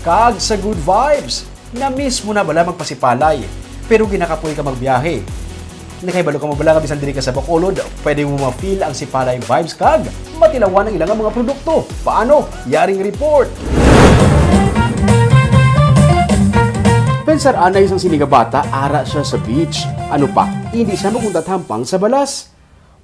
Kag sa good vibes, na-miss mo na bala magpasipalay, pero ginakapoy ka magbiyahe. Nakahibalo ka mo bala nga bisan diri ka sa Bacolod, pwede mo ma-feel ang sipalay vibes kag matilawan ang ilang mga produkto. Paano? Yaring report! Pensar anay isang sinigabata, ara siya sa beach. Ano pa? Hindi siya makuntat-hampang sa balas.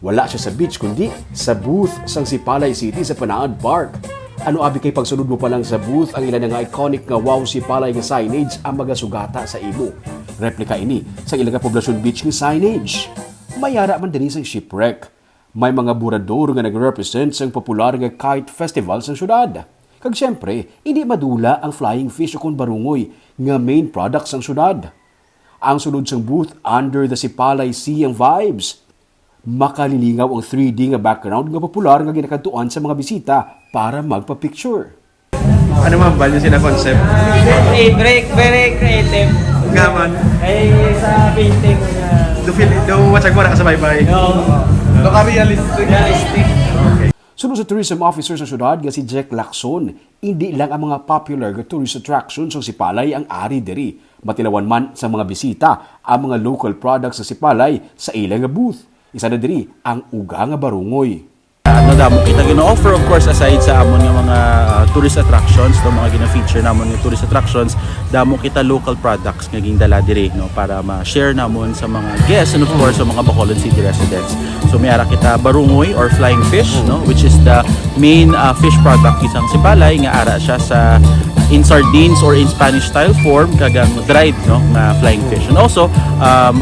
Wala siya sa beach kundi sa booth sang Sipalay City sa Panaad Park. Ano abi kay pagsunod mo pa lang sa booth ang ilan nga iconic nga wow Sipalay nga signage ang magasugata sa imo. Replika ini sa ilang poblasyon beach nga signage. Mayara man din sang shipwreck. May mga burador nga nag-represent sang popular nga kite festival sa syudad. Kag siyempre, hindi madula ang flying fish o kung barungoy nga main products sang syudad. Ang sunod sang booth under the Sipalay Sea ang vibes. Makalilingaw ang 3D nga background nga popular nga ginakantuan sa mga bisita para magpa-picture. Ano man ba yung sina-concept? Very creative. Gaman. Ay, sa painting na... Do watchag mo na ka sa bye-bye. Do ka realistic. Okay. Sunod sa tourism officer sa syudad nga si Jack Lacson, hindi lang ang mga popular nga tourist attractions sa Sipalay ang ari diri. Matilawan man sa mga bisita ang mga local products sa Sipalay sa ilang nga booth. Isa na diri ang uga nga barungoy. Ano damo kita gina-offer of course aside sa amon nga mga tourist attractions, no mga gina-feature namon nga tourist attractions, damo kita local products nga gindala diri no para ma-share namon sa mga guests and of course sa mga Bacolod City residents. So may ara kita barungoy or flying fish no which is the main fish product isang Sipalay nga ara siya sa in sardines or in Spanish style form kagang dried no na flying fish, and also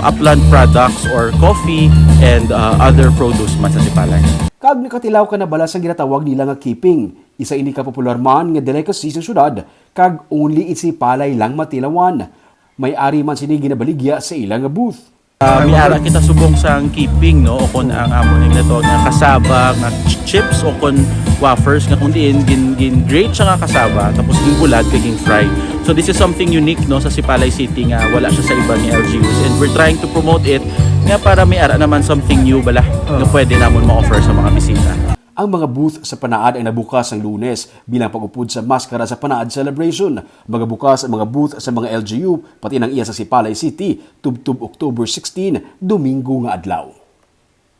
upland products or coffee and other produce man sa Sipalay. Kag nakatilaw ka na bala sa ginatawag nila nga keeping. Isa ini ka popular man nga delicacy sa syudad kag only in Sipalay lang matilawan. May ari man sini ginabaligya sa ilang nga booth. May ara kita subong sang keeping no o kon ang amon nga to nga kasaba nga chips o kon wafers nga kundi gin grate siya nga kasaba tapos gin bulag kag gin fry. So this is something unique no sa Sipalay City nga wala siya sa ibang LGUs, and we're trying to promote it nga para may ara naman something new bala nga pwede namon ma-offer sa mga bisita. Ang mga booth sa Panaad ay nabukas ng Lunes bilang pag-upod sa Maskara sa Panaad Celebration. Magabukas ang mga booth sa mga LGU pati ng iya sa Sipalay City tubtub October 16, Domingo nga adlaw.